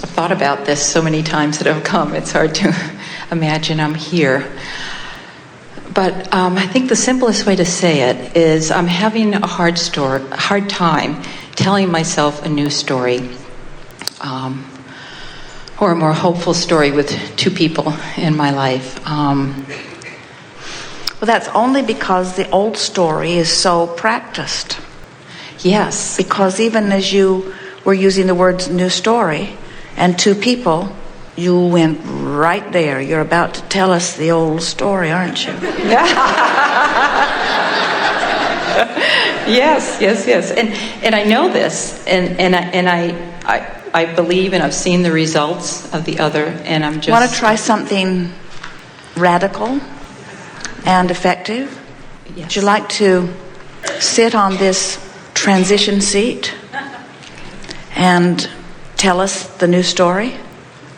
I've thought about this so many times that I've come. It's hard to imagine I'm here. But I think the simplest way to say it is I'm having a hard time telling myself a new story, or a more hopeful story with two people in my life. Well, that's only because the old story is so practiced. Yes. Because even as you were using the words new story and two people, you went right there. You're about to tell us the old story, aren't you? Yes. And I know this, and I believe, and I've seen the results of the other, and I'm just... Want to try something radical and effective? Yes. Would you like to sit on this transition seat and tell us the new story?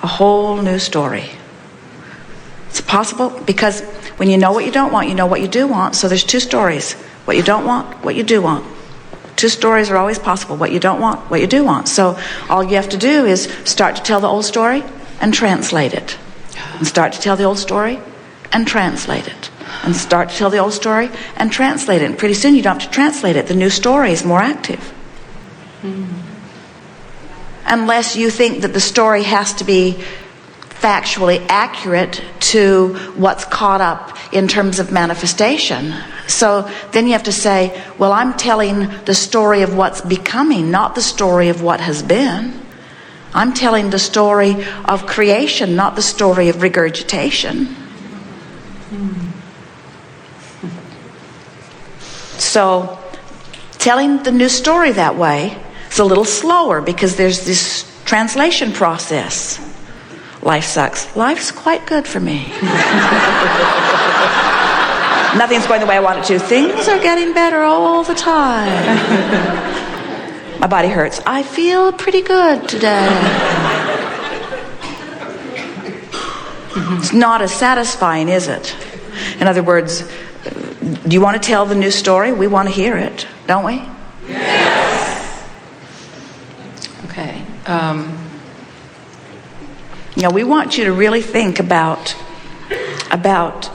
A whole new story. It's possible because when you know what you don't want, you know what you do want. So there's two stories. What you don't want, what you do want. Two stories are always possible. What you don't want, what you do want. So all you have to do is start to tell the old story and translate it. And start to tell the old story and translate it. And start to tell the old story and translate it. And pretty soon you don't have to translate it. The new story is more active. Unless you think that the story has to be factually accurate to what's caught up in terms of manifestation. So then you have to say, well, I'm telling the story of what's becoming, not the story of what has been. I'm telling the story of creation, not the story of regurgitation. So telling the new story that way is a little slower because there's this translation process. Life sucks. Life's quite good for me. Nothing's going the way I want it to. Things are getting better all the time. My body hurts. I feel pretty good today. It's not as satisfying, is it? In other words, do you want to tell the new story? We want to hear it, don't we? Yes. Okay. We want you to really think about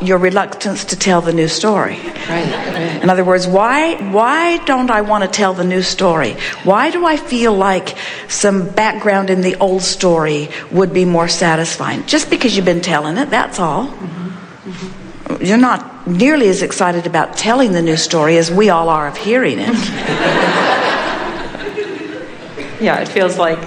your reluctance to tell the new story. Right. In other words, why don't I want to tell the new story? Why do I feel like some background in the old story would be more satisfying? Just because you've been telling it, that's all. You're not nearly as excited about telling the new story as we all are of hearing it. Yeah, it feels like,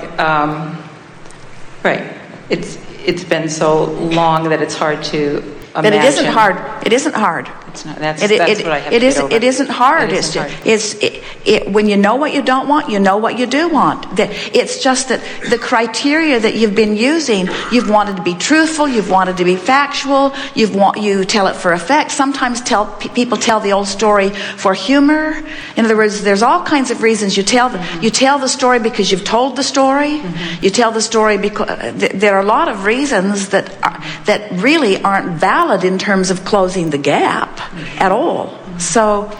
right. It's been so long that it's hard to imagine. But it isn't hard. It isn't hard. It's not. That's what I have to get over. It isn't hard. When you know what you don't want, you know what you do want. It's just that the criteria that you've been using, you've wanted to be truthful, you've wanted to be factual, you tell it for effect. Sometimes people tell the old story for humor. In other words, there's all kinds of reasons you tell the story because you've told the story. You tell the story because there are a lot of reasons that really aren't valid in terms of closing the gap at all. So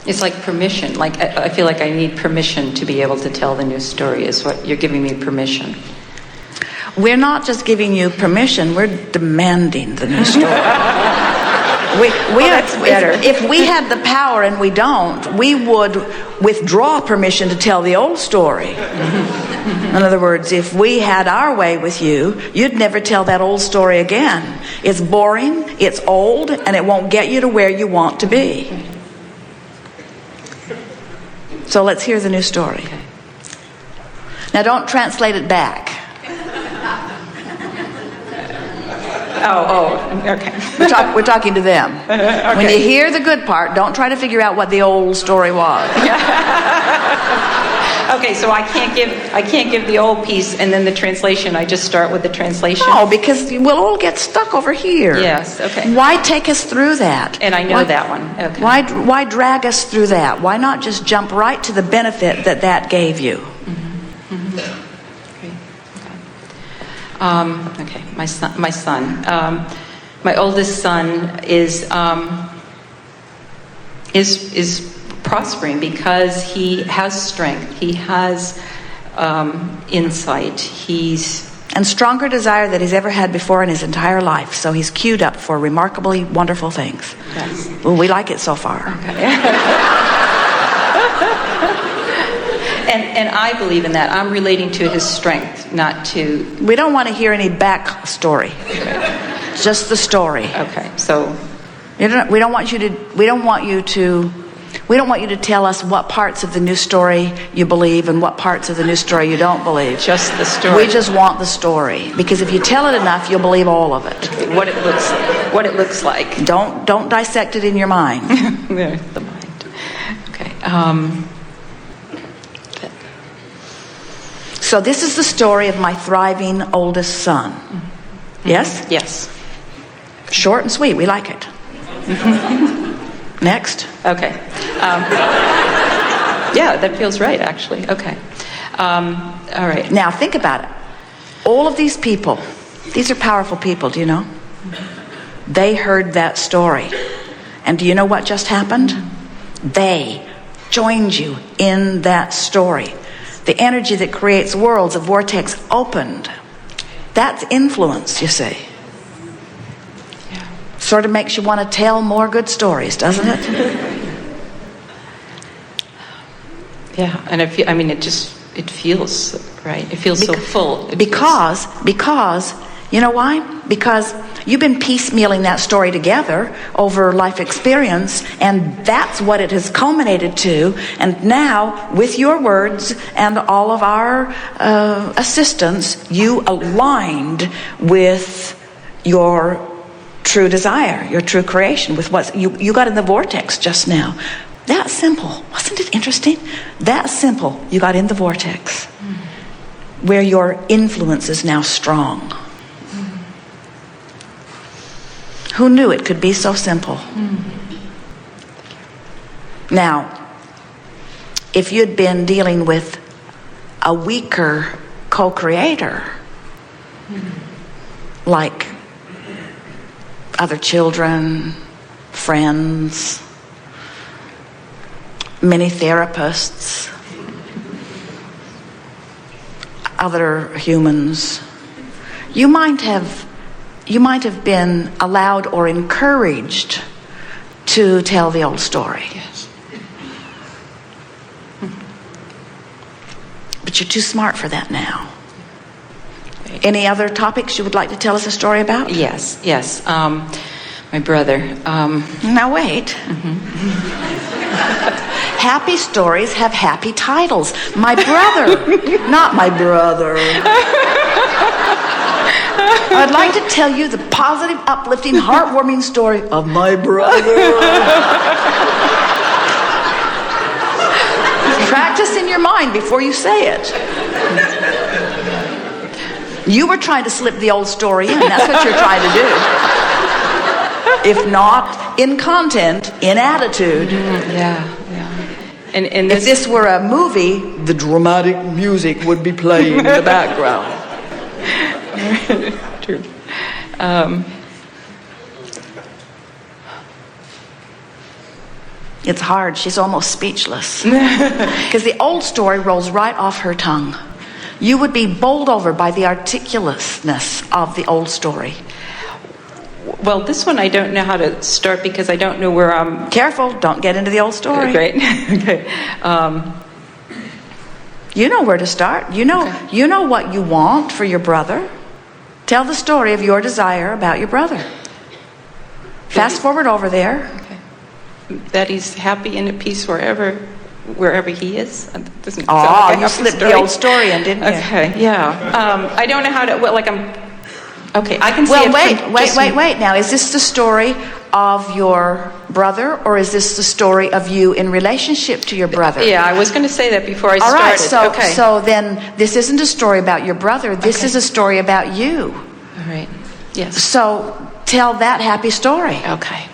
it's like permission. Like I feel like I need permission to be able to tell the new story. Is what you're giving me permission. We're not just giving you permission. We're demanding the new story. That's better. If we had the power and we don't, we would withdraw permission to tell the old story. In other words, if we had our way with you, you'd never tell that old story again. It's boring, it's old, and it won't get you to where you want to be. So let's hear the new story. Now don't translate it back. Okay. We're talking to them. Okay. When you hear the good part, don't try to figure out what the old story was. Okay, so I can't give the old piece and then the translation. I just start with the translation. No, because we'll all get stuck over here. Yes. Okay. Why take us through that? And I know that one. Okay. Why drag us through that? Why not just jump right to the benefit that gave you? Okay, my son. My oldest son is prospering because he has strength. He has insight. And stronger desire than he's ever had before in his entire life. So he's queued up for remarkably wonderful things. Yes. Well, we like it so far. Okay. And I believe in that. I'm relating to his strength, not to... We don't want to hear any back story. Okay. Just the story. Okay, so... We don't want you to tell us what parts of the new story you believe and what parts of the new story you don't believe. Just the story. We just want the story, because if you tell it enough, you'll believe all of it. Okay, what it looks like. Don't dissect it in your mind. The mind. Okay. So this is the story of my thriving oldest son. Mm-hmm. Yes? Yes. Short and sweet. We like it. Next. Okay. Yeah, that feels right, actually. Okay. All right. Now think about it. All of these people, these are powerful people, do you know? They heard that story. And do you know what just happened? They joined you in that story. The energy that creates worlds, a vortex opened. That's influence, you see. Yeah. Sort of makes you want to tell more good stories, doesn't it? Yeah, and it feels right. It feels so full. Because, you know why? Because you've been piecemealing that story together over life experience, and that's what it has culminated to. And now, with your words and all of our assistance, you aligned with your true desire, your true creation, with what you got in the vortex just now. That simple. Wasn't it interesting? That simple. You got in the vortex where your influence is now strong. Who knew it could be so simple? Now, if you'd been dealing with a weaker co-creator, like other children, friends, many therapists, other humans, you might have been allowed or encouraged to tell the old story. Yes. But you're too smart for that now. Any other topics you would like to tell us a story about? Yes. My brother. Now wait. Happy stories have happy titles. My brother, not my brother. I'd like to tell you the positive, uplifting, heartwarming story of my brother. Practice in your mind before you say it. You were trying to slip the old story in. That's what you're trying to do. If not in content, in attitude. Yeah. And if this were a movie, the dramatic music would be playing in the background. True. It's hard. She's almost speechless. Because the old story rolls right off her tongue. You would be bowled over by the articulateness of the old story. Well, this one I don't know how to start because I don't know where I'm... Careful, don't get into the old story. Great. Okay. You know where to start. You know what you want for your brother. Tell the story of your desire about your brother. Fast forward over there. Okay. That he's happy and at peace wherever he is. That doesn't sound Oh, like a you happy slipped story. the old story in, didn't you? Okay, yeah. I don't know how to... Well, like I'm... Okay, I can see Well, it wait. Now, is this the story of your brother, or is this the story of you in relationship to your brother? Yeah, I was going to say that before I started. All right, so then this isn't a story about your brother. This is a story about you. All right, yes. So tell that happy story. Okay.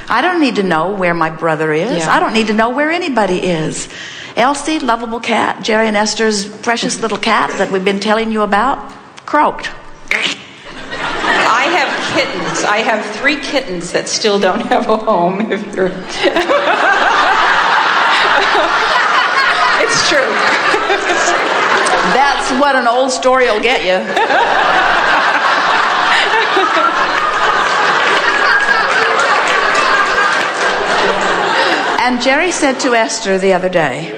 I don't need to know where my brother is. Yeah. I don't need to know where anybody is. Elsie, lovable cat, Jerry and Esther's precious little cat that we've been telling you about, croaked. I have kittens. I have 3 kittens that still don't have a home. If you're... It's true. That's what an old story will get you. And Jerry said to Esther the other day,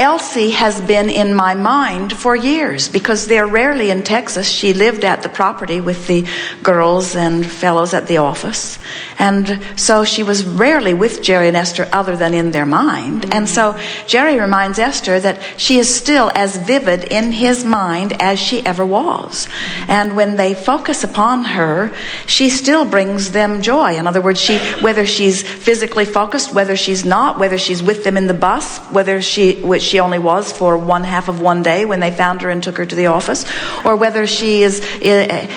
Elsie has been in my mind for years, because they're rarely in Texas. She lived at the property with the girls and fellows at the office. And so she was rarely with Jerry and Esther other than in their mind. And so Jerry reminds Esther that she is still as vivid in his mind as she ever was. And when they focus upon her, she still brings them joy. In other words, whether she's physically focused, whether she's not, whether she's with them in the bus, which she only was for one half of one day when they found her and took her to the office, or whether she is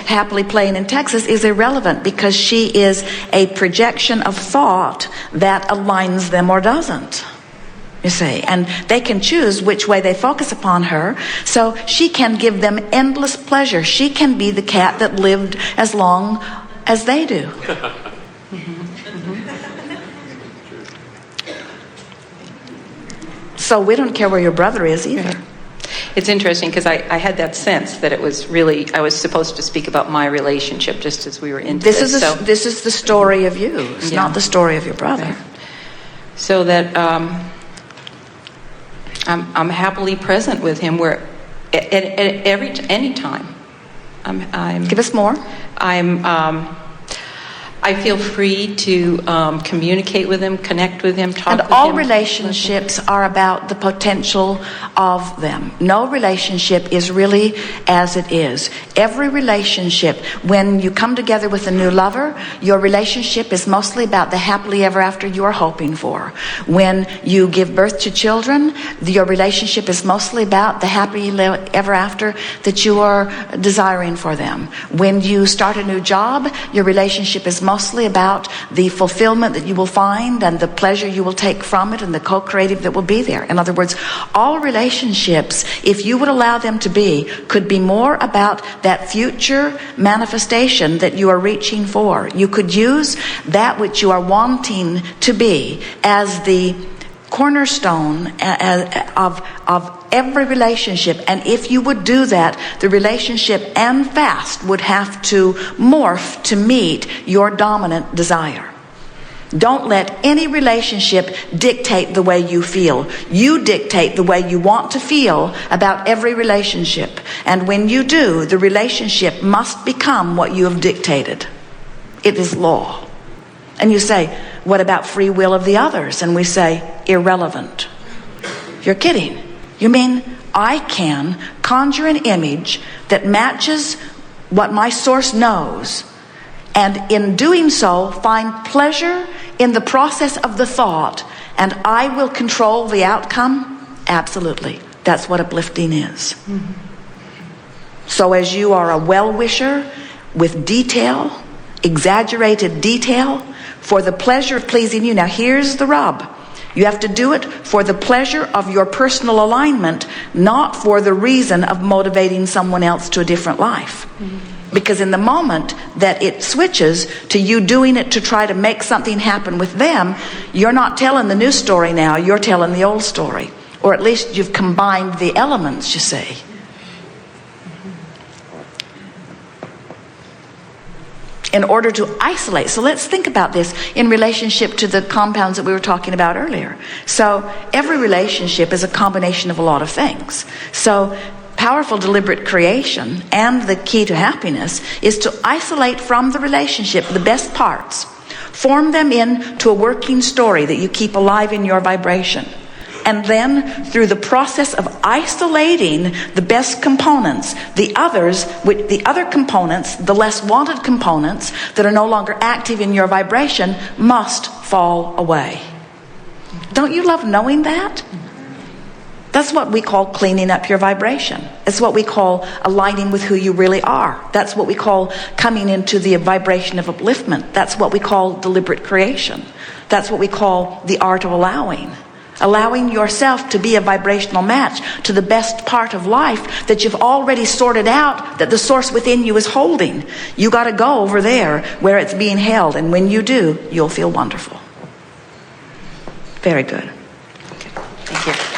happily playing in Texas, is irrelevant, because she is a projection of thought that aligns them or doesn't. You see, and they can choose which way they focus upon her, so she can give them endless pleasure. She can be the cat that lived as long as they do. So we don't care where your brother is either. It's interesting, because I had that sense that it was really, I was supposed to speak about my relationship just as we were into this. This is the story of you. It's not the story of your brother. Right. So that I'm happily present with him where at any time. Give us more. I feel free to communicate with him, connect with him, talk with him. And all relationships are about the potential of them. No relationship is really as it is. Every relationship, when you come together with a new lover, your relationship is mostly about the happily ever after you are hoping for. When you give birth to children, your relationship is mostly about the happy ever after that you are desiring for them. When you start a new job, your relationship is mostly about the fulfillment that you will find and the pleasure you will take from it and the co-creative that will be there. In other words, all relationships, if you would allow them to be, could be more about that future manifestation that you are reaching for. You could use that which you are wanting to be as the cornerstone of every relationship. And if you would do that, the relationship and fast would have to morph to meet your dominant desire. Don't let any relationship dictate the way you feel. You dictate the way you want to feel about every relationship. And when you do, the relationship must become what you have dictated. It is law. And you say, what about free will of the others? And we say, irrelevant. You're kidding. You mean I can conjure an image that matches what my source knows, and in doing so find pleasure in the process of the thought, and I will control the outcome? Absolutely. That's what uplifting is. Mm-hmm. So as you are a well-wisher with detail, exaggerated detail, for the pleasure of pleasing you. Now here's the rub. You have to do it for the pleasure of your personal alignment, not for the reason of motivating someone else to a different life. Mm-hmm. Because in the moment that it switches to you doing it to try to make something happen with them, you're not telling the new story now, you're telling the old story. Or at least you've combined the elements, you see. In order to isolate. So let's think about this in relationship to the compounds that we were talking about earlier. So every relationship is a combination of a lot of things. So powerful deliberate creation and the key to happiness is to isolate from the relationship the best parts. Form them into a working story that you keep alive in your vibration. And then, through the process of isolating the best components, the other components, the less wanted components that are no longer active in your vibration, must fall away. Don't you love knowing that? That's what we call cleaning up your vibration. It's what we call aligning with who you really are. That's what we call coming into the vibration of upliftment. That's what we call deliberate creation. That's what we call the art of allowing. Allowing yourself to be a vibrational match to the best part of life that you've already sorted out, that the source within you is holding. You got to go over there where it's being held, and when you do, you'll feel wonderful. Very good. Okay. Thank you.